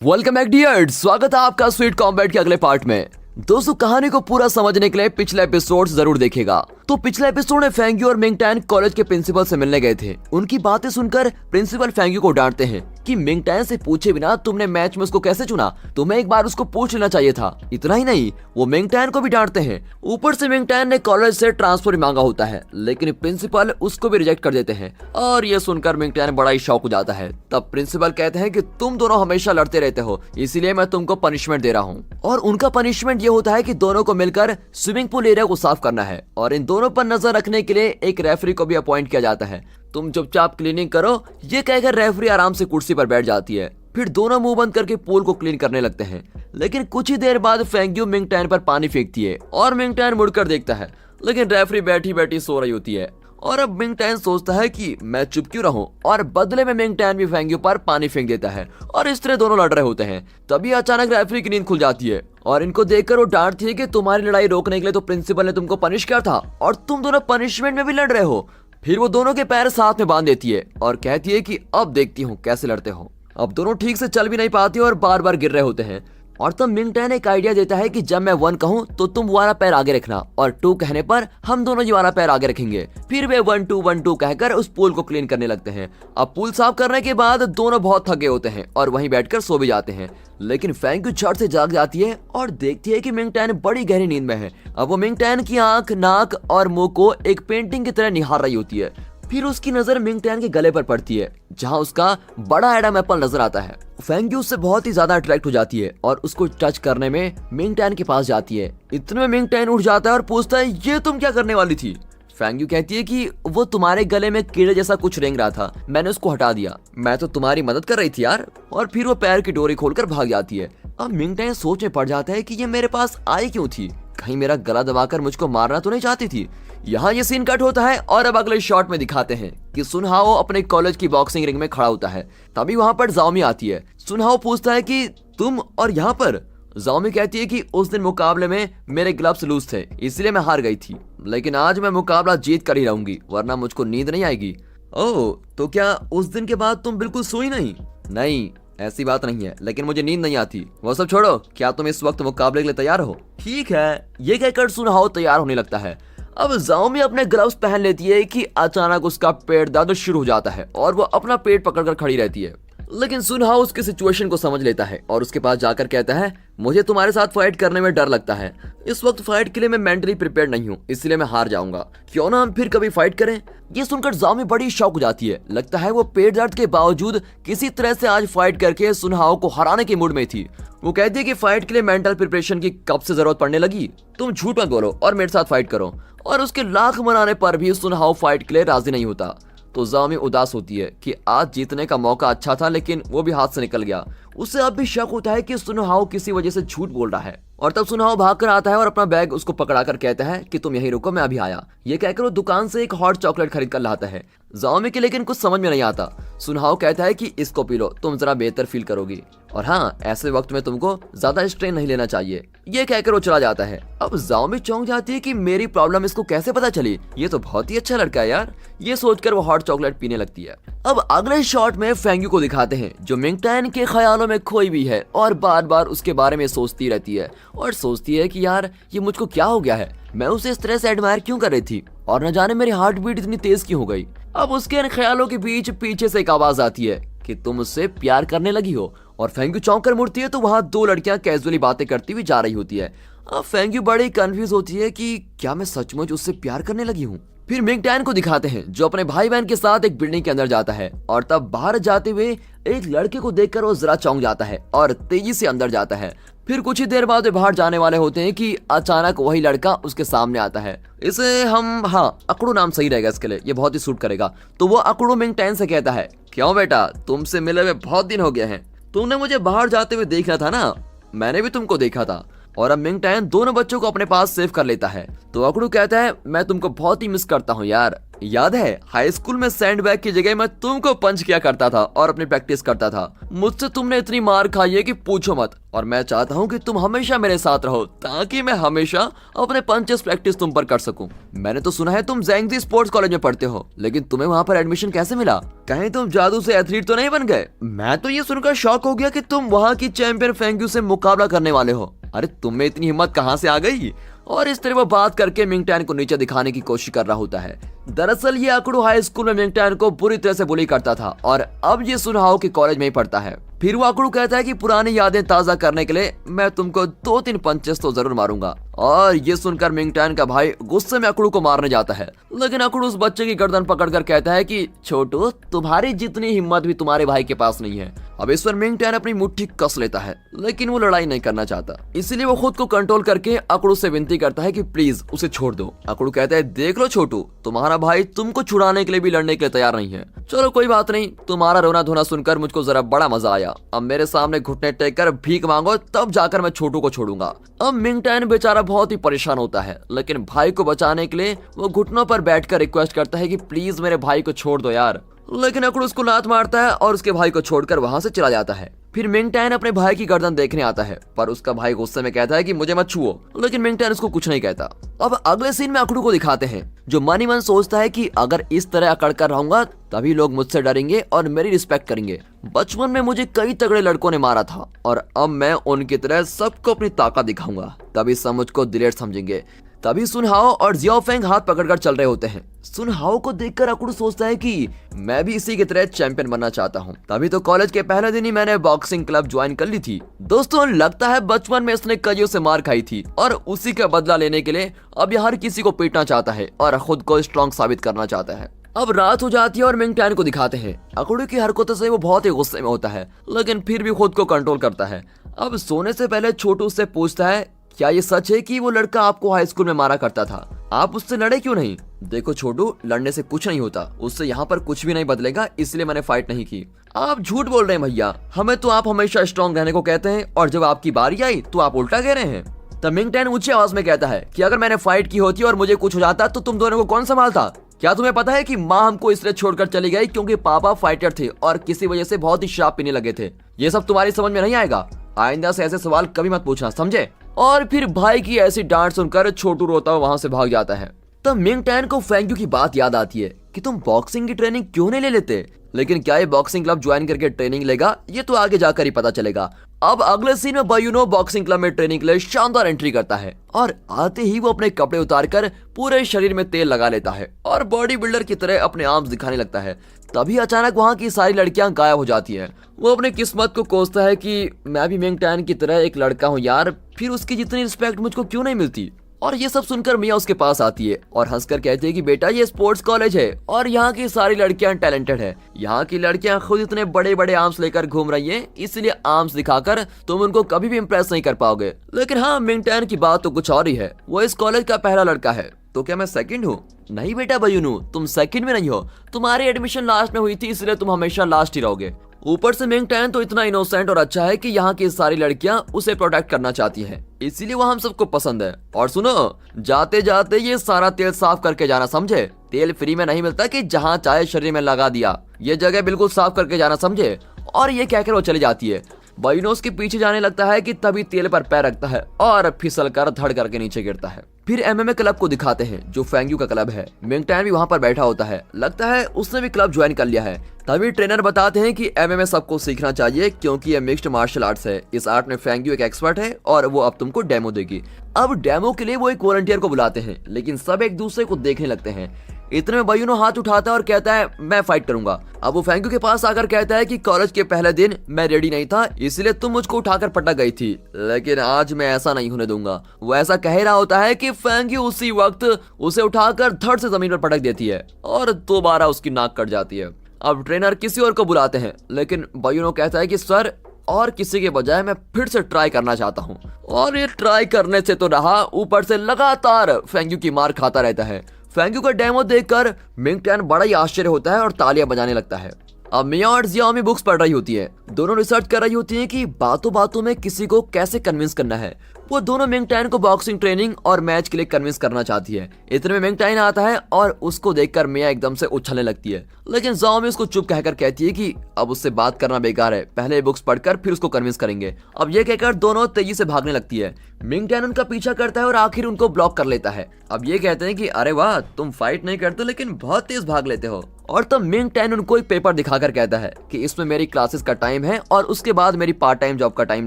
Welcome back dears, स्वागत है आपका स्वीट कॉम्बैट के अगले पार्ट में। दोस्तों, कहानी को पूरा समझने के लिए पिछला एपिसोड जरूर देखेगा। तो पिछले एपिसोड में फेंग्यू और मिंगटैन कॉलेज के प्रिंसिपल से मिलने गए थे। उनकी बातें सुनकर प्रिंसिपल फेंग्यू को डांटते हैं कि मिंगटैन से पूछे बिना तुमने मैच में उसको कैसे चुना, तुम्हें एक बार उसको पूछ लेना चाहिए था। इतना ही नहीं, वो मिंगटैन को भी डांटते हैं। ऊपर से मिंगटैन ने कॉलेज से ट्रांसफर मांगा होता है, लेकिन प्रिंसिपल उसको भी रिजेक्ट कर देते हैं। और ये सुनकर मिंगटैन बड़ा ही शॉक हो जाता है। तब प्रिंसिपल कहते हैं कि तुम दोनों हमेशा लड़ते रहते हो, इसीलिए मैं तुमको पनिशमेंट दे रहा हूँ। और उनका पनिशमेंट ये होता है कि दोनों को मिलकर स्विमिंग पूल एरिया को साफ करना है और इन दोनों पर नजर रखने के लिए एक रेफरी को भी अपॉइंट किया जाता है। तुम चुपचाप क्लीनिंग करो, ये कहकर रेफरी आराम से कुर्सी पर बैठ जाती है। फिर दोनों मुंह बंद करके पूल को क्लीन करने लगते हैं। लेकिन कुछ ही देर बाद फेंग्यू मिंगटैन पर पानी फेंकती है और मिंगटैन मुड़कर देखता है, लेकिन रेफरी बैठी बैठी सो रही होती है। और अब मिंगटैन सोचता है कि मैं चुप क्यों रहूं, और बदले में मिंगटैन भी फेंग्यू पर पानी फेंक देता है और इस तरह दोनों लड़ रहे होते हैं। तभी अचानक रेफरी की नींद खुल जाती है और इनको देखकर वो डांटती है कि तुम्हारी लड़ाई रोकने के लिए तो प्रिंसिपल ने तुमको पनिश किया था और तुम दोनों पनिशमेंट में भी लड़ रहे हो। फिर वो दोनों के पैर साथ में बांध देती है और कहती है कि अब देखती हूँ कैसे लड़ते हो। अब दोनों ठीक से चल भी नहीं पाती और बार बार गिर रहे होते हैं। और तब मिंगटैन एक आइडिया देता है कि जब मैं 1 कहूँ तो तुम वो वाला पैर आगे रखना और 2 कहने पर हम दोनों ये वाला पैर आगे रखेंगे। फिर वे 1 2 1 2 कहकर उस पूल को क्लीन करने लगते हैं। अब पूल साफ करने के बाद दोनों बहुत थके होते हैं और वहीं बैठकर सो भी जाते हैं। लेकिन फेंग्यू झट से जाग जाती है और देखती है कि मिंगटैन बड़ी गहरी नींद में है। अब वो मिंगटैन की आंख, नाक और मुंह को एक पेंटिंग की तरह निहार रही होती है। फिर उसकी नजर मिंगटैन के गले पर पड़ती है, जहां उसका बड़ा एडम एप्पल नजर आता है। फेंग्यू उससे बहुत ही ज्यादा अट्रैक्ट हो जाती है और उसको टच करने में मिंगटैन के पास जाती है। इतने में मिंगटैन उठ जाता है और पूछता है, ये तुम क्या करने वाली थी? फेंग्यू कहती है कि वो तुम्हारे गले में कीड़े जैसा कुछ रेंग रहा था, मैंने उसको हटा दिया। मैं तो तुम्हारी मदद कर रही थी यार। और फिर वो पैर की डोरी खोलकर भाग जाती है। अब मिंगटैन सोच में पड़ जाता है कि ये मेरे पास आई क्यों थी, कहीं मेरा गला दबाकर मुझको मारना तो नहीं चाहती थी। यहाँ ये सीन कट होता है और अब अगले शॉट में दिखाते हैं कि सुनहाओ अपने कॉलेज की बॉक्सिंग रिंग में खड़ा होता है। तभी वहाँ पर जाओमी आती है। सुनहाओ पूछता है कि तुम और यहाँ पर? जाओमी कहती है कि उस दिन मुकाबले में मेरे ग्लव्स लूज थे, इसलिए मैं हार गई थी, लेकिन आज मैं मुकाबला जीत कर ही रहूंगी, वरना मुझको नींद नहीं आएगी। ओह, तो क्या उस दिन के बाद तुम बिल्कुल सोई नहीं? नहीं, ऐसी बात नहीं है, लेकिन मुझे नींद नहीं आती। वो सब छोड़ो, क्या तुम इस वक्त मुकाबले के लिए तैयार हो? ठीक है, ये कहकर सुनहाओ तैयार होने लगता है। अब जाओमी अपने ग्लव्स पहन लेती है कि अचानक उसका पेट दर्द शुरू हो जाता है और वो अपना पेट पकड़कर खड़ी रहती है। लेकिन सुनहाओ उसकी सिचुएशन को समझ लेता है और उसके पास जाकर कहता है, मुझे तुम्हारे साथ फाइट करने में डर लगता है। इस वक्त फाइट के लिए मैं मेंटली प्रिपेयर नहीं हूँ, इसलिए मैं हार जाऊंगा। क्यों ना हम फिर कभी फाइट करें? ये सुनकर जाओमी बड़ी शॉक हो जाती है। लगता है वो पेट दर्द के बावजूद किसी तरह से आज फाइट करके सुनहाओ को हराने के मूड में थी। वो कहती है कि फाइट के लिए मेंटल प्रिपरेशन की कब से जरूरत पड़ने लगी, तुम झूठ मत बोलो और मेरे साथ फाइट करो। और उसके लाख मनाने पर भी सुनहाओ फाइट के लिए राजी नहीं होता। तो जाओमी उदास होती है कि आज जीतने का मौका अच्छा था, लेकिन वो भी हाथ से निकल गया। उसे अब भी शक होता है कि सुनहाओ किसी वजह से झूठ बोल रहा है। और तब सुनहाओ भागकर आता है और अपना बैग उसको पकड़ाकर कहता है कि तुम यहीं रुको, मैं अभी आया। ये कहकर वो दुकान से एक हॉट चॉकलेट खरीद कर लाता है। जाओमी के लेकिन कुछ समझ में नहीं आता। सुनहाओ कहता है कि इसको पी लो, तुम जरा बेहतर फील करोगी, और हाँ, ऐसे वक्त में तुमको ज्यादा स्ट्रेन नहीं लेना चाहिए। ये कहकर वो चला जाता है। अब जाओमी चौंक जाती है कि मेरी प्रॉब्लम इसको कैसे पता चली, ये तो बहुत ही अच्छा लड़का है यार। ये सोचकर वो हॉट चॉकलेट पीने लगती है। अब अगले शॉट में फेंग्यू को दिखाते हैं, जो मिंगटैन के ख्यालों में खोई भी है और बार बार उसके बारे में सोचती रहती है और सोचती है कि यार ये मुझको क्या हो गया है, मैं उसे इस तरह से एडमायर क्यों कर रही थी और न जाने मेरी हार्ट बीट इतनी तेज क्यों हो गई। अब उसके इन ख्यालों के बीच पीछे से एक आवाज आती है कि तुम उससे प्यार करने लगी हो। और फेंग्यू चौंक कर मुड़ती है तो वहाँ 2 लड़कियां कैजुअली बातें करती हुई जा रही होती है। अब फेंग्यू बड़ी कंफ्यूज होती है कि क्या मैं सचमुच उससे प्यार करने लगी हूँ। फिर मिंगटैन को दिखाते हैं, जो अपने भाई बहन के साथ एक बिल्डिंग के अंदर जाता है और तब बाहर जाते हुए एक लड़के को देखकर वो जरा चौंक जाता है और तेजी से अंदर जाता है। फिर कुछ ही देर बाद वे बाहर जाने वाले होते हैं कि अचानक वही लड़का उसके सामने आता है। इसे हम, हाँ, अकड़ू नाम सही रहेगा इसके लिए, ये बहुत ही सूट करेगा। तो वो अकड़ू मिंगटैन से कहता है, क्यों बेटा, तुमसे मिले हुए बहुत दिन हो गए हैं, तुमने मुझे बाहर जाते हुए देखा था ना, मैंने भी तुमको देखा था। और अब मिंगटैन दोनों बच्चों को अपने पास सेव कर लेता है। तो अकड़ू कहता है, मैं तुमको बहुत ही मिस करता हूँ यार। याद है हाई स्कूल में सैंडबैग की जगह मैं तुमको पंच किया करता था और अपनी प्रैक्टिस करता था। मुझसे तुमने इतनी मार खाई है कि पूछो मत। और मैं चाहता हूँ कि तुम हमेशा मेरे साथ रहो ताकि मैं हमेशा अपने पंचेस प्रैक्टिस तुम पर कर सकूं। मैंने तो सुना है तुम ज़ेंगजी स्पोर्ट्स कॉलेज में पढ़ते हो, लेकिन तुम्हें वहाँ पर एडमिशन कैसे मिला? कहीं तुम जादू से एथलीट तो नहीं बन गए? मैं तो ये सुनकर शॉक हो गया कि तुम वहाँ की चैंपियन फेंग्यू से मुकाबला करने वाले हो। अरे तुम में इतनी हिम्मत कहाँ से आ गई? और इस तरह वो बात करके मिंगटैन को नीचे दिखाने की कोशिश कर रहा होता है। दरअसल ये आकुडू हाई स्कूल में मिंगटैन को बुरी तरह से बुली करता था और अब ये सुनहाओ के कॉलेज में ही पढ़ता है। फिर वो आकुडू कहता है कि पुरानी यादें ताजा करने के लिए मैं तुमको 2-3 पंचेस तो जरूर मारूंगा। और ये सुनकर मिंगटैन का भाई गुस्से में आकुडू को मारने जाता है, लेकिन आकुडू उस बच्चे की गर्दन पकड़कर कहता है कि छोटू, तुम्हारी जितनी हिम्मत भी तुम्हारे भाई के पास नहीं है। अब इस पर मिंगटैन अपनी मुट्ठी कस लेता है, लेकिन वो लड़ाई नहीं करना चाहता, इसीलिए वो खुद को कंट्रोल करके आकुडू से विनती करता है कि प्लीज उसे छोड़ दो। आकुडू कहता है, देख लो छोटू, तुम्हारा भाई तुमको छुड़ाने के लिए भी लड़ने के लिए तैयार नहीं है। चलो कोई बात नहीं, तुम्हारा रोना धोना सुनकर मुझको जरा बड़ा मजा आया। अब मेरे सामने घुटने टेक कर भीख मांगो, तब जाकर मैं छोटू को छोड़ूंगा। अब मिंगटैन बेचारा बहुत ही परेशान होता है, लेकिन भाई को बचाने के लिए वो घुटनों पर बैठकर रिक्वेस्ट करता है कि प्लीज मेरे भाई को छोड़ दो यार। लेकिन आकुडू उसको लात मारता है और उसके भाई को छोड़कर वहां से चला जाता है। फिर मिंगटैन अपने भाई की गर्दन देखने आता है, पर उसका भाई गुस्से में कहता है कि मुझे मत छुओ, लेकिन मिंगटैन उसको कुछ नहीं कहता। अब अगले सीन में आकुडू को दिखाते हैं, जो मन ही मन सोचता है कि अगर इस तरह अकड़ कर रहूंगा तभी लोग मुझसे डरेंगे और मेरी रिस्पेक्ट करेंगे। बचपन में मुझे कई तगड़े लड़कों ने मारा था और अब मैं उनकी तरह सबको अपनी ताकत दिखाऊंगा, तभी सब मुझको दिलेर समझेंगे। तभी सुनहाओ और जियाओफेंग हाथ पकड़कर चल रहे होते हैं। सुनहाओ को देखकर आकुडू सोचता है कि मैं भी इसी की तरह चैंपियन बनना चाहता हूँ। तभी तो कॉलेज के पहले दिन ही मैंने बॉक्सिंग क्लब ज्वाइन कर ली थी। दोस्तों, लगता है बचपन में इसने कईयों से मार खाई थी और उसी का बदला लेने के लिए अब ये हर किसी को पीटना चाहता है और खुद को स्ट्रॉन्ग साबित करना चाहता है। अब रात हो जाती है और मिंगटैन को दिखाते हैं। आकुडू की हरकतों से वो बहुत ही गुस्से में होता है, लेकिन फिर भी खुद को कंट्रोल करता है। अब सोने से पहले छोटू उससे पूछता है, क्या ये सच है कि वो लड़का आपको हाई स्कूल में मारा करता था? आप उससे लड़े क्यों नहीं? देखो छोटू, लड़ने से कुछ नहीं होता, उससे यहाँ पर कुछ भी नहीं बदलेगा, इसलिए मैंने फाइट नहीं की। आप झूठ बोल रहे हैं भैया, हमें तो आप हमेशा स्ट्रॉन्ग रहने को कहते हैं और जब आपकी बारी आई तो आप उल्टा कह रहे हैं। तब मिंगटैन ऊंची आवाज में कहता है कि अगर मैंने फाइट की होती और मुझे कुछ हो जाता तो तुम दोनों को कौन संभालता? क्या तुम्हें पता है कि माँ हमको इसलिए छोड़कर चली गई क्योंकि पापा फाइटर थे और किसी वजह से बहुत ही शराब पीने लगे थे? ये सब तुम्हारी समझ में नहीं आएगा। आइंदा से ऐसे सवाल कभी मत पूछना, समझे? और फिर भाई की ऐसी डांट सुनकर छोटू रोता हुआ वहां से भाग जाता है। तब मिंगटैन को फेंग्यू की बात याद आती है कि तुम बॉक्सिंग की ट्रेनिंग क्यों नहीं ले लेते? लेकिन क्या ये बॉक्सिंग क्लब ज्वाइन करके ट्रेनिंग लेगा, ये तो आगे जाकर ही पता चलेगा। अब अगले सीन में बायुनो बॉक्सिंग क्लब में ट्रेनिंग के लिए शानदार एंट्री करता है और आते ही वो अपने कपड़े उतारकर पूरे शरीर में तेल लगा लेता है और बॉडी बिल्डर की तरह अपने आर्म्स दिखाने लगता है। तभी अचानक वहाँ की सारी लड़कियां गायब हो जाती है। वो अपनी किस्मत को कोसता है कि मैं भी मिंगटैन की तरह एक लड़का हूँ यार, फिर उसकी जितनी रिस्पेक्ट मुझको क्यों नहीं मिलती। और ये सब सुनकर मिया उसके पास आती है और हंसकर कहती है कि बेटा, ये स्पोर्ट्स कॉलेज है और यहाँ की सारी लड़कियां टैलेंटेड है। यहाँ की लड़कियां खुद इतने बड़े बड़े आर्म्स लेकर घूम रही हैं, इसलिए आर्म्स दिखाकर तुम उनको कभी भी इम्प्रेस नहीं कर पाओगे। लेकिन हाँ, मिंगटैन की बात तो कुछ और ही है, वो इस कॉलेज का पहला लड़का है। तो क्या मैं सेकंड हूँ? नहीं बेटा बायुनो, तुम सेकंड में नहीं हो, तुम्हारी एडमिशन लास्ट में हुई थी, इसलिए तुम हमेशा लास्ट ही रहोगे। ऊपर से मिंगटैन तो इतना इनोसेंट और अच्छा है कि यहाँ की सारी लड़कियां उसे प्रोटेक्ट करना चाहती हैं, इसीलिए वो हम सबको पसंद है। और सुनो, जाते जाते ये सारा तेल साफ करके जाना, समझे? तेल फ्री में नहीं मिलता कि जहाँ चाहे शरीर में लगा दिया, ये जगह बिल्कुल साफ करके जाना, समझे? और ये कहकर वो चली जाती है। बायुनो उसके पीछे जाने लगता है कि तभी तेल पर पैर रखता है और फिसल कर धड़ करके नीचे गिरता है। फिर एमएमए क्लब को दिखाते हैं, जो फेंग्यू का क्लब है। मिंगटैन भी वहाँ पर बैठा होता है, लगता है उसने भी क्लब ज्वाइन कर लिया है। तभी ट्रेनर बताते हैं कि एमएमए सबको सीखना चाहिए क्योंकि ये मिक्स्ड मार्शल आर्ट्स है। इस आर्ट में फेंग्यू एक एक्सपर्ट है और वो अब तुमको डेमो देगी। अब डेमो के लिए वो एक वॉलंटियर को बुलाते हैं, लेकिन सब एक दूसरे को देखने लगते हैं। इतने में बायुनो हाथ उठाता है और कहता है मैं फाइट करूंगा। अब वो फेंग्यू के पास आकर कहता है कि कॉलेज के पहले दिन मैं रेडी नहीं था, इसलिए तुम मुझको उठाकर पटक गई थी, लेकिन आज मैं ऐसा नहीं होने दूंगा। वो ऐसा कह रहा होता है कि फेंग्यू उसी वक्त उसे उठाकर धड़ से जमीन पर पटक देती है और दोबारा उसकी नाक कट जाती है। अब ट्रेनर किसी और को बुलाते हैं, लेकिन बायुनो कहता है कि सर, और किसी के बजाय मैं फिर से ट्राई करना चाहता हूँ। और ये ट्राई करने से तो रहा, ऊपर से लगातार फेंग्यू की मार खाता रहता है। फेंग्यू का डेमो देखकर मिंगटैन बड़ा ही आश्चर्य होता है और तालियां बजाने लगता है। अब मिया और जियाओमी बुक्स पढ़ रही होती है। दोनों रिसर्च कर रही होती हैं कि बातों बातों में किसी को कैसे कन्विंस करना है। वो दोनों मिंग टैन को बॉक्सिंग ट्रेनिंग और मैच के लिए कन्विंस करना चाहती है। इतने में मिंग टैन आता है और उसको देखकर मिया एकदम से उछलने लगती है, लेकिन जियाओमी उसको चुप कहकर कहती है कि अब उससे बात करना बेकार है, पहले बुक्स पढ़कर फिर उसको कन्विंस करेंगे। अब ये कहकर दोनों तेजी से भागने लगती है। मिंग टैन उनका पीछा करता है और आखिर उनको ब्लॉक कर लेता है। अब ये कहते हैं कि अरे वाह, तुम फाइट नहीं करते लेकिन बहुत तेज भाग लेते हो। और तब मिंग टैन उनको एक पेपर दिखाकर कहता है कि इसमें मेरी क्लासेस का टाइम है और उसके बाद मेरी पार्ट टाइम जॉब का टाइम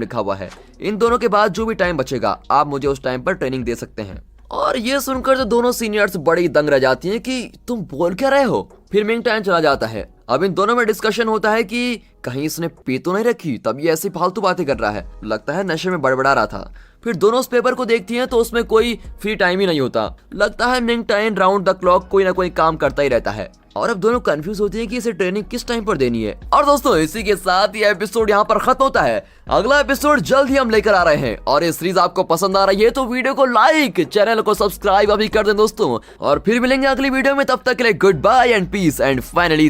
लिखा हुआ है। इन दोनों के बाद जो भी टाइम बचेगा आप मुझे उस टाइम पर ट्रेनिंग दे सकते हैं। और ये सुनकर जो दोनों सीनियर्स बड़ी दंग रह जाती हैं कि तुम बोल क्या रहे हो। फिर मिंग टैन चला जाता है। अब इन दोनों में डिस्कशन होता है कि कहीं इसने पी तो नहीं रखी, तब ये ऐसी फालतू बातें कर रहा है, लगता है नशे में बड़बड़ा रहा था। फिर दोनों उस पेपर को देखती हैं तो उसमें कोई फ्री टाइम ही नहीं होता। लगता है Ming tan round the clock कोई ना कोई काम करता ही रहता है। और अब दोनों कंफ्यूज होती हैं कि इसे ट्रेनिंग किस टाइम पर देनी है। और दोस्तों इसी के साथ ये एपिसोड यहाँ पर खत्म होता है। अगला एपिसोड जल्द ही हम लेकर आ रहे हैं और ये सीरीज आपको पसंद आ रही है तो वीडियो को लाइक, चैनल को सब्सक्राइब अभी कर दें दोस्तों। और फिर मिलेंगे अगली वीडियो में, तब तक के लिए goodbye and peace and finally